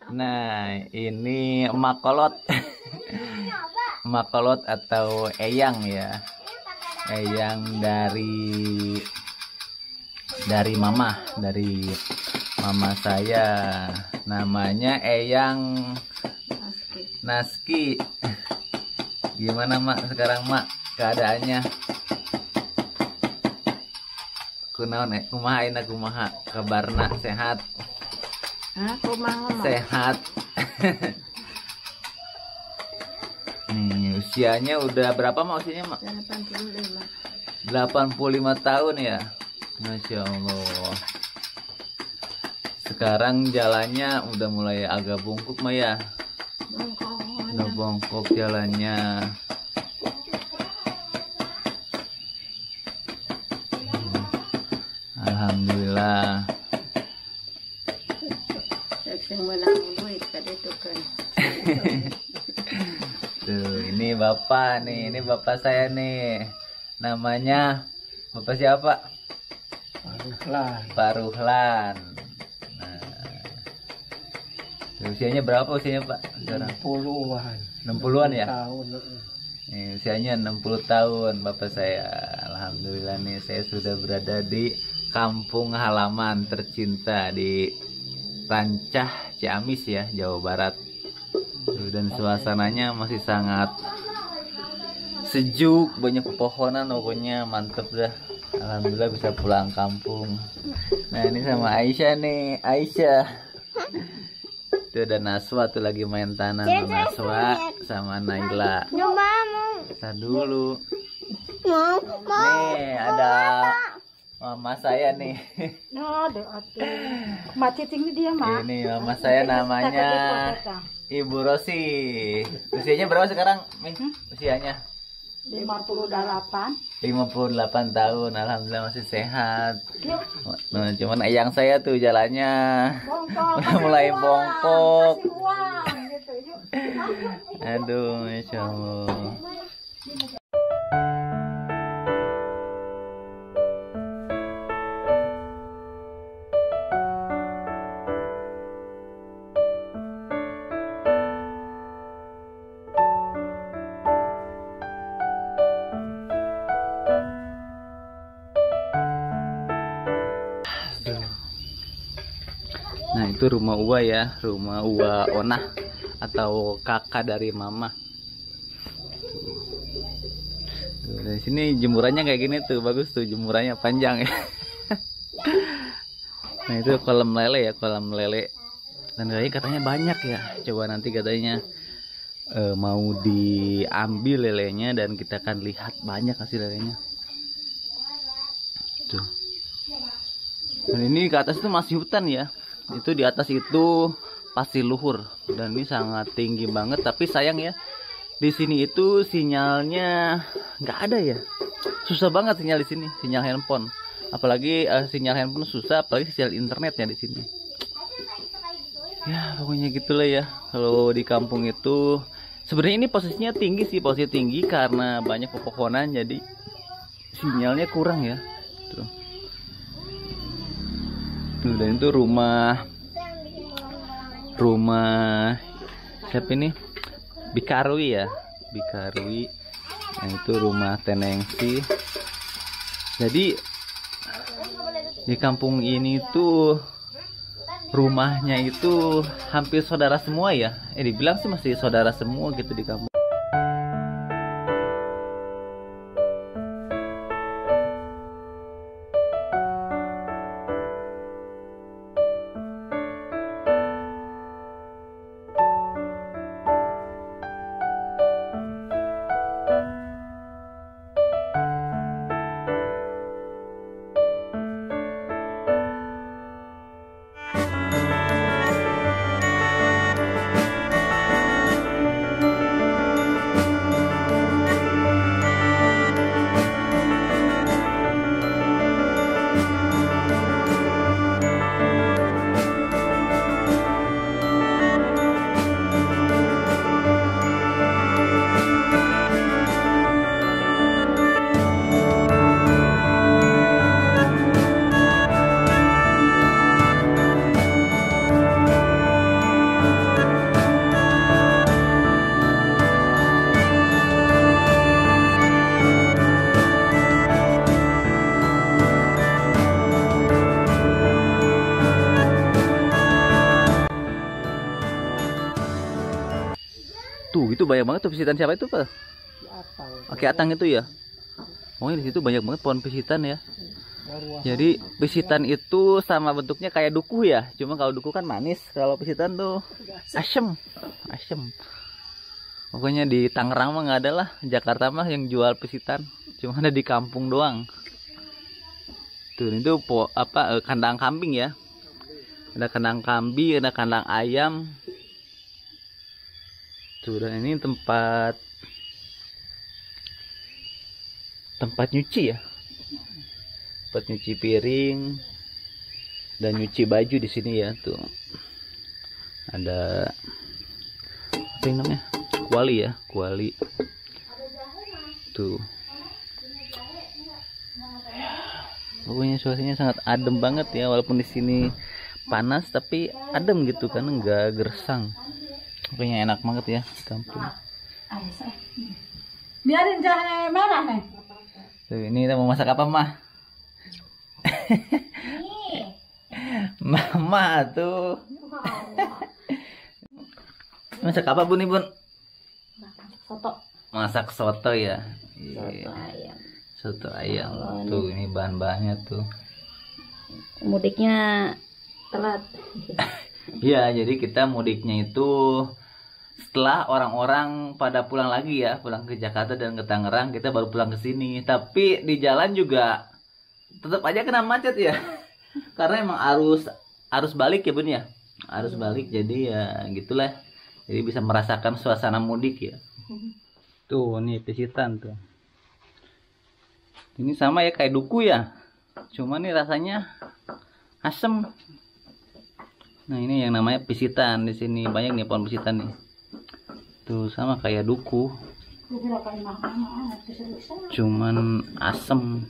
Nah, ini emak kolot. Emak kolot atau eyang ya. Eyang dari mama saya. Namanya Eyang Naski. Gimana mak sekarang mak keadaannya? Kumaha kabarna sehat? Sehat. Nih, usianya udah berapa mak usianya mak? 85 tahun ya. Masya Allah. Sekarang jalannya udah mulai agak bungkuk mak ya. Udah bongkok jalannya. Alhamdulillah. Tuh, ini bapak nih, ini bapak saya nih. Namanya bapak siapa? Pak Ruhlan. Nah, usianya berapa usianya Pak sekarang? 60-an ya? Nih, usianya 60 tahun bapak saya. Alhamdulillah nih saya sudah berada di kampung halaman tercinta di Rancah, Ciamis ya, Jawa Barat. Dan suasananya masih sangat sejuk, banyak pepohonan, pokoknya mantep dah. Alhamdulillah bisa pulang kampung. Nah ini sama Aisyah nih, Aisyah. Tuh ada Naswa tuh lagi main tanah sama Naswa sama Naila. Ntar dulu. Nih ada mama saya nih. Ini mama saya namanya Ibu Rosi. Usianya berapa sekarang? Usianya 58 tahun. Alhamdulillah masih sehat. Nah, cuman eyang saya tuh jalannya udah mulai bongkok. Aduh, Masya Allah. Nah itu rumah Uwa ya, rumah Uwa Onah atau kakak dari mama. Tuh, dari sini jemurannya kayak gini tuh, bagus tuh jemurannya panjang ya. Nah itu kolam lele ya, kolam lele. Dan katanya banyak ya, coba nanti katanya mau diambil lelenya dan kita akan lihat banyak hasil lelenya. Tuh. Dan ini ke atas itu masih hutan ya. Itu di atas itu pasir luhur dan ini sangat tinggi banget, tapi sayang ya di sini itu sinyalnya nggak ada ya, susah banget sinyal di sini, sinyal handphone, apalagi sinyal handphone susah, apalagi sinyal internetnya di sini. Ya pokoknya gitulah ya, kalau di kampung itu sebenarnya ini posisinya tinggi sih, posisi tinggi karena banyak pepohonan jadi sinyalnya kurang ya. Tuh. Dan itu rumah siapa ini? Bikarwi ya, Bikarwi. Nah itu rumah Tenengsi. Jadi di kampung ini tuh rumahnya itu hampir saudara semua ya. Dibilang sih masih saudara semua gitu di kampung. Tuh, itu banyak banget tuh pisitan siapa itu, Pak? Oke, Atang itu ya. Oh, di situ banyak banget pohon pisitan ya. Jadi pisitan itu sama bentuknya kayak duku ya. Cuma kalau duku kan manis, kalau pisitan tuh asem. Asem. Pokoknya di Tangerang mah nggak ada lah. Jakarta mah yang jual pisitan. Cuma ada di kampung doang. Tuh, itu kandang kambing ya. Ada kandang kambing, ada kandang ayam. Tuh, dan ini tempat nyuci ya. Tempat nyuci piring dan nyuci baju di sini ya. Tuh ada apa yang namanya, kuali ya, kuali. Tuh pokoknya suasananya sangat adem banget ya, walaupun di sini panas tapi adem gitu kan, enggak gersang. Pokoknya enak banget ya kampung. Biarin jahe merah nih. Tuh, ini kita mau masak apa, Mah? Mama tuh. Masak apa, Bun, Bun? Soto. Masak soto ya. Soto ayam. Soto ayam. Tuh, ini bahan-bahannya tuh. Mudiknya telat. Iya, jadi kita mudiknya itu setelah orang-orang pada pulang lagi ya, pulang ke Jakarta dan ke Tangerang, kita baru pulang ke sini. Tapi di jalan juga tetap aja kena macet ya. Karena emang arus balik ya, Bun ya. Arus balik, jadi ya gitulah. Jadi bisa merasakan suasana mudik ya. Tuh, nih pisitan tuh. Ini sama ya kayak duku ya. Cuma nih rasanya asem. Nah, ini yang namanya pisitan di sini. Banyak nih pohon pisitan nih. Tuh sama kayak duku. Cuman asem.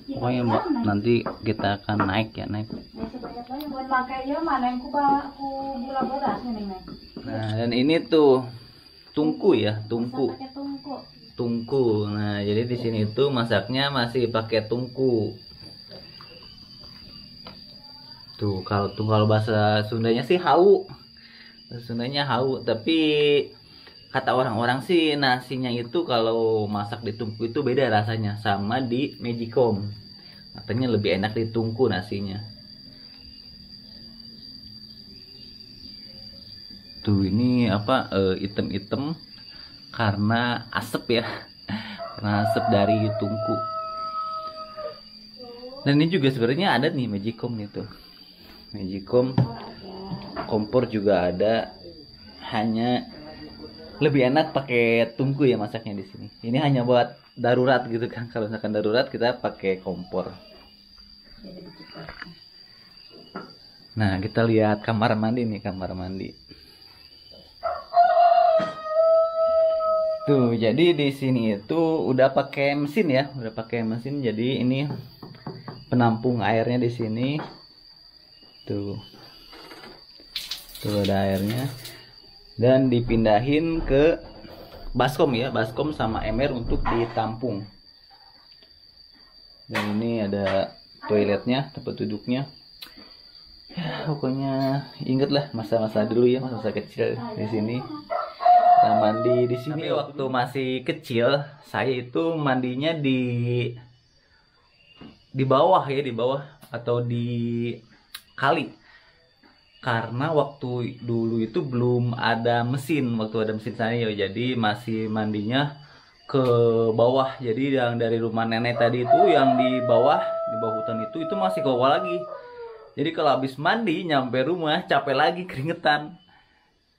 Pokoknya nanti kita akan naik ya, naik. Nah, dan ini tuh tungku ya, tungku. Tungku. Nah, jadi di sini tuh masaknya masih pakai tungku. Tuh, kalau bahasa Sundanya sih hau. Bahasa Sundanya hau, tapi kata orang-orang sih nasinya itu kalau masak di tungku itu beda rasanya sama di Magicom. Katanya lebih enak di tungku nasinya. Tuh, ini apa, item-item karena asap ya. Karena asap dari tungku. Dan ini juga sebenarnya ada nih Magicom nih tuh. Magicom kompor juga ada, hanya lebih enak pakai tungku ya masaknya di sini. Ini hanya buat darurat gitu kan. Kalau misalkan darurat kita pakai kompor. Nah, kita lihat kamar mandi nih, kamar mandi. Tuh, jadi di sini itu udah pakai mesin ya, udah pakai mesin. Jadi ini penampung airnya di sini. Tuh ada airnya. Dan dipindahin ke baskom ya, baskom sama ember untuk ditampung. Dan ini ada toiletnya, tempat duduknya. Ya, pokoknya inget lah masa-masa dulu ya, masa-masa kecil di sini. Kita mandi di sini. Tapi waktu masih kecil, saya itu mandinya di bawah ya, di bawah atau di kali. Karena waktu dulu itu belum ada mesin, waktu ada mesin saya ya, jadi masih mandinya ke bawah. Jadi yang dari rumah nenek tadi itu yang di bawah hutan itu masih ke bawah lagi. Jadi kalau habis mandi nyampe rumah capek lagi, keringetan.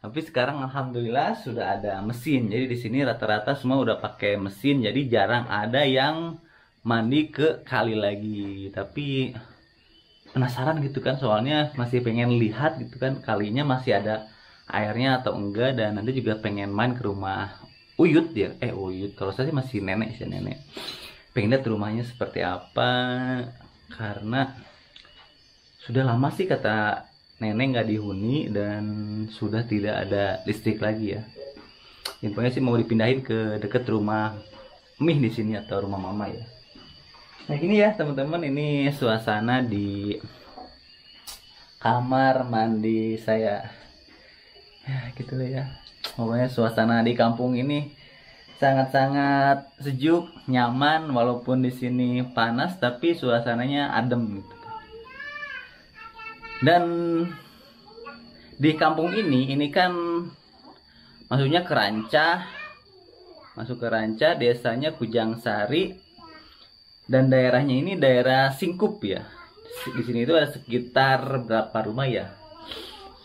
Tapi sekarang alhamdulillah sudah ada mesin. Jadi di sini rata-rata semua udah pakai mesin, jadi jarang ada yang mandi ke kali lagi. Tapi penasaran gitu kan, soalnya masih pengen lihat gitu kan kalinya masih ada airnya atau enggak. Dan nanti juga pengen main ke rumah Uyut ya, Uyut, kalau saya sih masih nenek sih, nenek. Pengen lihat rumahnya seperti apa, karena sudah lama sih kata nenek nggak dihuni dan sudah tidak ada listrik lagi ya. Infonya sih mau dipindahin ke deket rumah Mih di sini atau rumah mama ya. Nah, gini ya teman-teman, ini suasana di kamar mandi saya. Ya gitu lah ya. Pokoknya suasana di kampung ini sangat-sangat sejuk, nyaman, walaupun di sini panas tapi suasananya adem gitu. Dan di kampung ini kan maksudnya Keranca, masuk Keranca, desanya Kujangsari, dan daerahnya ini daerah Singkup ya. Di sini itu ada sekitar berapa rumah ya?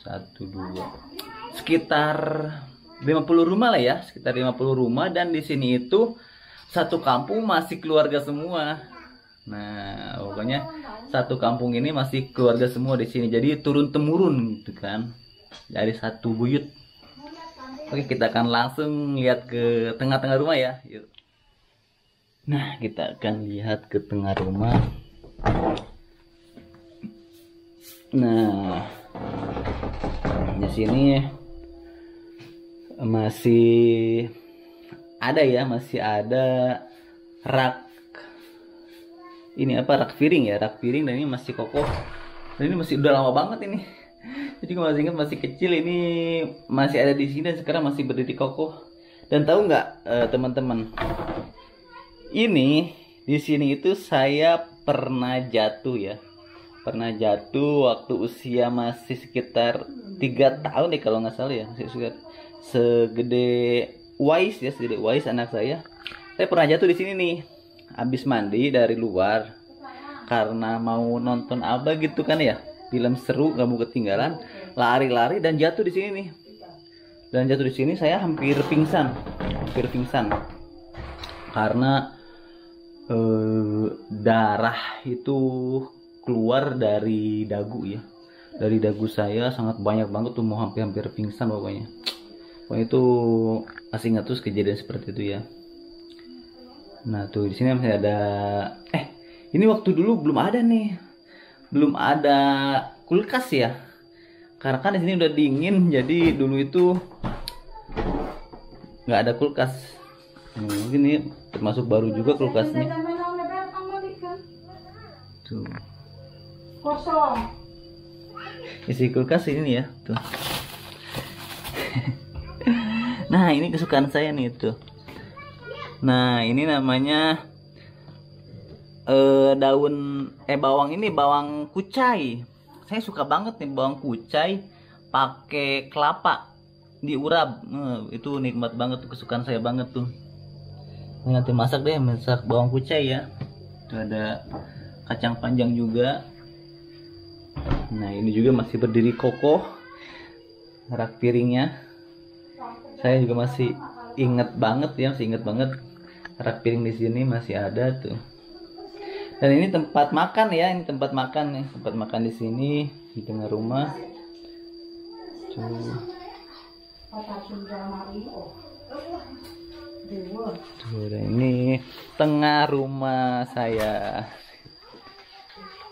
1, 2, sekitar 50 rumah lah ya, sekitar 50 rumah, dan di sini itu satu kampung masih keluarga semua. Nah, pokoknya satu kampung ini masih keluarga semua di sini. Jadi turun temurun gitu kan. Dari satu buyut. Oke, kita akan langsung lihat ke tengah-tengah rumah ya. Yuk. Nah, kita akan lihat ke tengah rumah. Nah, di sini masih ada ya, masih ada rak ini apa, rak piring ya, rak piring, dan ini masih kokoh, dan ini masih udah lama banget ini. Jadi gue masih ingat masih kecil ini masih ada di sini, dan sekarang masih berdiri kokoh. Dan tahu nggak teman-teman, ini di sini itu saya pernah jatuh ya, pernah jatuh waktu usia masih sekitar 3 tahun deh kalau nggak salah ya, masih sekitar segede Wais ya, segede Wais anak saya. Saya pernah jatuh di sini nih, habis mandi dari luar karena mau nonton apa gitu kan ya, film seru nggak mau ketinggalan, lari-lari dan jatuh di sini nih. Dan jatuh di sini saya hampir pingsan karena darah itu keluar dari dagu ya, dari dagu saya sangat banyak banget tuh, mau hampir pingsan pokoknya. Pokoknya itu masih ingat terus kejadian seperti itu ya. Nah tuh di sini masih ada, ini waktu dulu belum ada nih, belum ada kulkas ya, karena kan di sini udah dingin, jadi dulu itu nggak ada kulkas. Mungkin ini termasuk baru juga kulkasnya. Tuh. Kosong. Isi kulkas ini ya, tuh. Nah, ini kesukaan saya nih tuh. Nah, ini namanya bawang ini, bawang kucai. Saya suka banget nih bawang kucai pakai kelapa diurap. Itu nikmat banget tuh, kesukaan saya banget tuh. Nanti masak deh, masak bawang kucai ya. Itu ada kacang panjang juga. Nah, ini juga masih berdiri kokoh rak piringnya. Saya juga masih inget banget ya, masih inget banget rak piring di sini masih ada tuh. Dan ini tempat makan ya, ini tempat makan nih, tempat makan di sini di tengah rumah. Tuh. Tuh, dan ini tengah rumah saya.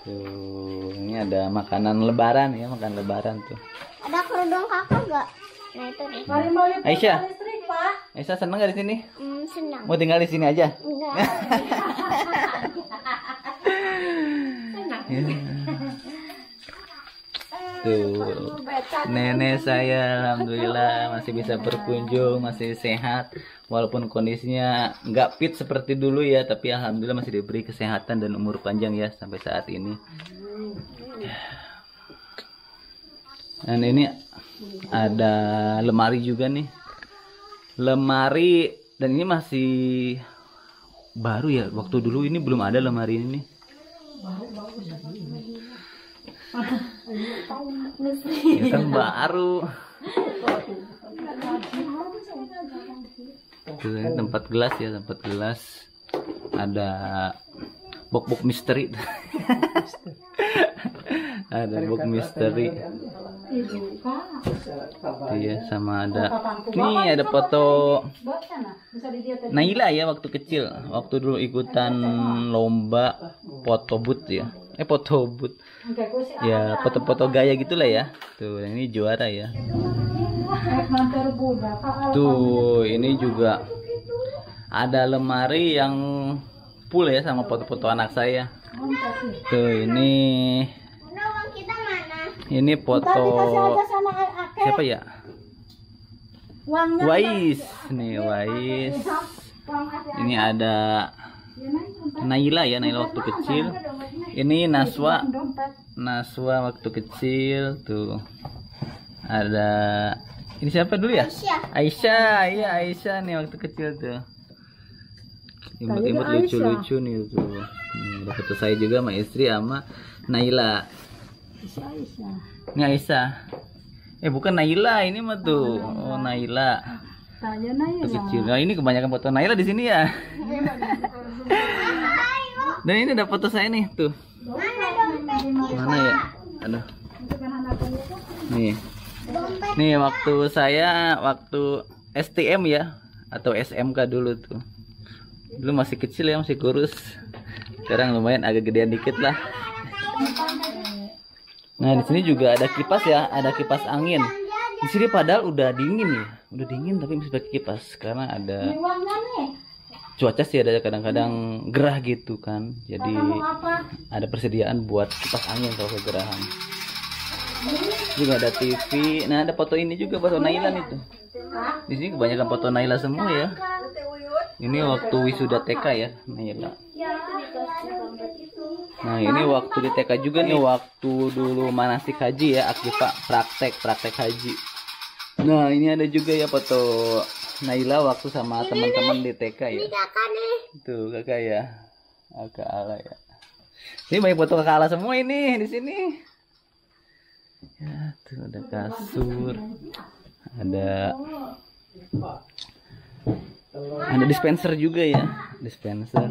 Tuh, ini ada makanan lebaran ya, makan lebaran tuh. Ada kerudung kakak gak? Nah itu nih. Aisyah, Aisyah seneng gak di sini? Senang. Mau tinggal di sini aja? Enggak. Tuh, nenek saya alhamdulillah masih bisa berkunjung, masih sehat, walaupun kondisinya nggak fit seperti dulu ya, tapi alhamdulillah masih diberi kesehatan dan umur panjang ya sampai saat ini. Dan ini ada lemari juga nih, lemari, dan ini masih baru ya, waktu dulu ini belum ada lemari ini nih. Ini kan baru. Tuh, ini tempat gelas ya, tempat gelas. Ada box misteri. Ada box misteri. Iya, sama ada. Nih ada foto Naila ya waktu kecil, waktu dulu ikutan lomba foto booth ya. Foto booth. Ya, foto-foto gaya gitulah ya. Tuh, ini juara ya. Tuh, ini juga ada lemari yang full ya sama foto-foto anak saya. Tuh, ini ini foto siapa ya? Wais nih, Wais. Ini ada Naila ya, Naila waktu kecil. Ini Naswa waktu kecil tuh. Ada ini siapa dulu ya? Aisyah, iya Aisyah nih waktu kecil tuh. Imut-imut lucu-lucu nih tuh. Ada foto saya juga sama istri sama Naila. Ini Aisyah. Bukan Naila, ini mah tuh. Oh, Naila. Waktu kecil. Nah, ini kebanyakan foto Naila di sini ya. Dan ini ada foto saya nih tuh. Mana ya? Aduh. Nih waktu saya waktu STM ya atau SMK dulu tuh. Dulu masih kecil ya, masih kurus. Sekarang lumayan agak gedean dikit lah. Nah, di sini juga ada kipas ya, ada kipas angin. Di sini padahal udah dingin ya. Udah dingin tapi masih pakai kipas karena ada cuaca sih, ada kadang-kadang gerah gitu kan. Jadi ada persediaan buat kipas angin kalau kegerahan. Juga ada TV. Nah, ada foto ini juga, foto Naila itu. Di sini kebanyakan foto Naila semua ya. Ini waktu wisuda TK ya, Naila. Nah, ini waktu di TK juga nih, waktu dulu manasik haji ya, akifah praktek haji. Nah, ini ada juga ya foto Naila waktu sama teman-teman di TK ya. Ini kakak nih. Tuh, kakak ya. Kakak Ala ya. Ini banyak foto kakak Ala semua ini di sini. Ya, tuh ada kasur. Ada dispenser juga ya, dispenser.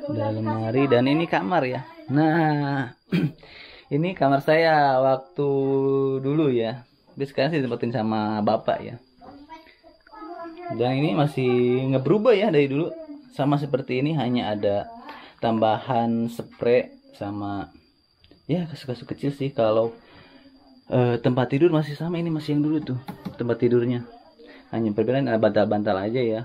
Ada lemari dan ini kamar ya. Nah, ini kamar saya waktu dulu ya. Tapi sekarang sih ditempatin sama bapak ya. Dan ini masih nggak berubah ya dari dulu. Sama seperti ini, hanya ada tambahan spray sama ya kasus-kasus kecil sih. Kalau tempat tidur masih sama, ini masih yang dulu tuh tempat tidurnya. Hanya perbedaan ada bantal-bantal aja ya.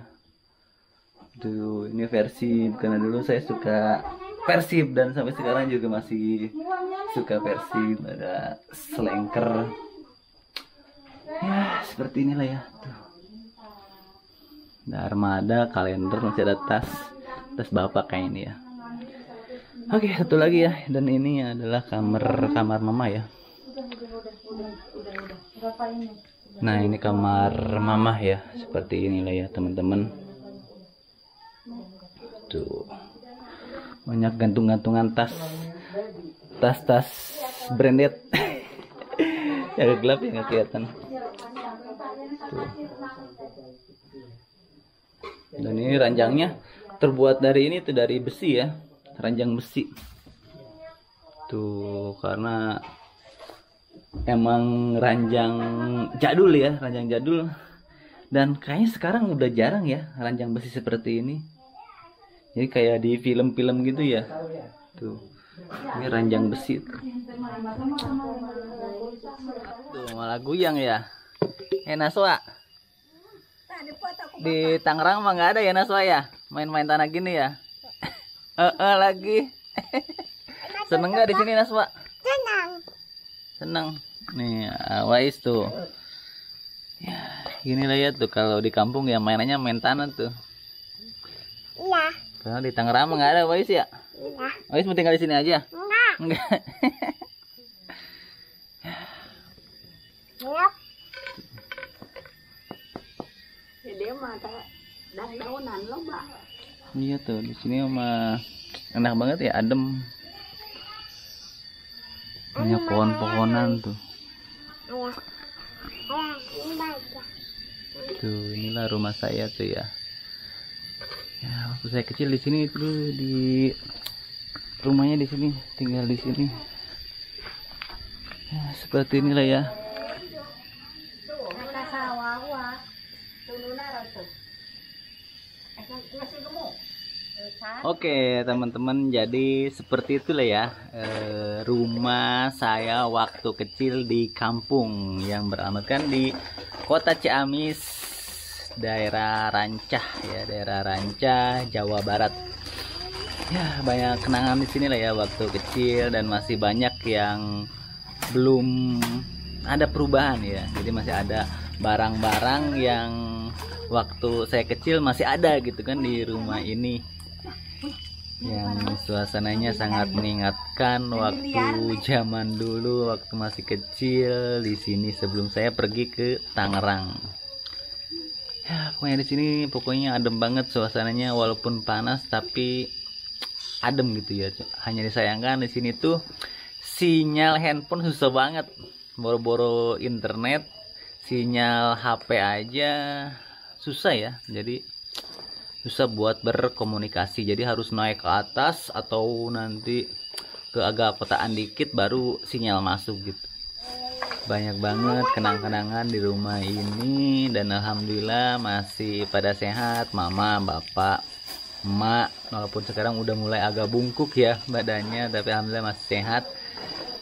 Tuh, ini versi karena dulu saya suka Persib dan sampai sekarang juga masih suka Persib. Ada selengker. Ya, seperti inilah ya. Tuh. Ada armada, kalender, masih ada tas bapak kayak ini ya. Oke, satu lagi ya. Dan ini adalah kamar mama ya. Nah, ini kamar mama ya, seperti inilah ya teman-teman. Tuh, banyak gantung-gantungan tas branded. Agak gelap ya, nggak kelihatan. Tuh. Dan ini ranjangnya terbuat dari ini tuh, dari besi ya, ranjang besi. Tuh, karena emang ranjang jadul ya, ranjang jadul. Dan kayaknya sekarang udah jarang ya ranjang besi seperti ini. Jadi kayak di film-film gitu ya. Tuh, ini ranjang besi. Tuh, malah guyang ya. Naswa. Di Tangerang mah nggak ada ya Naswa ya? Main-main tanah gini ya? Lagi. Seneng nggak di sini Naswa? Senang nih, Wais tuh ya, gini lah ya tuh, kalau di kampung ya mainannya main tanah tuh. Iya. Kalau di Tangerang nggak ada Wais ya? Iya. Wais mau tinggal di sini aja? Enggak. Iya. Iya tuh, di sini mah enak banget ya, adem. Banyak pohon-pohonan tuh. Tuh, inilah rumah saya tuh ya. Ya, waktu saya kecil di sini tuh, di rumahnya di sini, tinggal di sini. Ya, seperti inilah ya. Oke teman-teman, jadi seperti itulah ya rumah saya waktu kecil di kampung yang beralamatkan di Kota Ciamis, daerah Rancah ya, daerah Rancah, Jawa Barat. Ya, banyak kenangan di sini lah ya waktu kecil, dan masih banyak yang belum ada perubahan ya. Jadi masih ada barang-barang yang waktu saya kecil masih ada gitu kan di rumah ini, yang suasananya sangat mengingatkan waktu zaman dulu waktu masih kecil di sini sebelum saya pergi ke Tangerang. Ya pokoknya di sini pokoknya adem banget suasananya, walaupun panas tapi adem gitu ya. Hanya disayangkan di sini tuh sinyal handphone susah banget, boro-boro internet, sinyal HP aja susah ya, jadi susah buat berkomunikasi, jadi harus naik ke atas atau nanti ke agak kotaan dikit baru sinyal masuk gitu. Banyak banget kenang-kenangan di rumah ini, dan alhamdulillah masih pada sehat, mama, bapak, emak, walaupun sekarang udah mulai agak bungkuk ya badannya, tapi alhamdulillah masih sehat,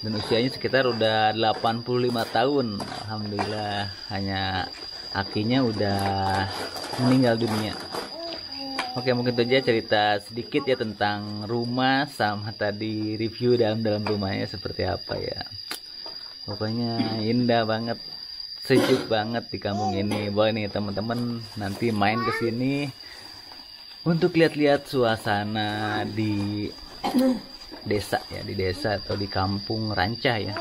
dan usianya sekitar udah 85 tahun alhamdulillah. Hanya akinya udah meninggal dunia. Oke, mungkin itu aja cerita sedikit ya tentang rumah, sama tadi review dalam rumahnya seperti apa ya. Pokoknya indah banget, sejuk banget di kampung ini. Boleh nih teman-teman nanti main ke sini untuk lihat-lihat suasana di desa ya, di desa atau di Kampung Rancah ya.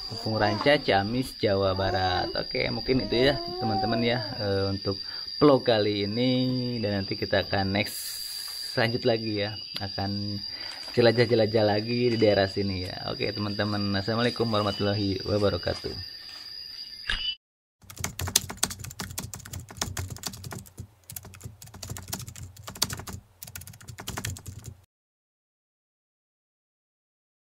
Kampung Rancah, Ciamis, Jawa Barat. Oke, mungkin itu ya teman-teman ya untuk vlog kali ini, dan nanti kita akan next lanjut lagi ya, akan jelajah-jelajah lagi di daerah sini ya. Oke teman-teman, assalamualaikum warahmatullahi wabarakatuh.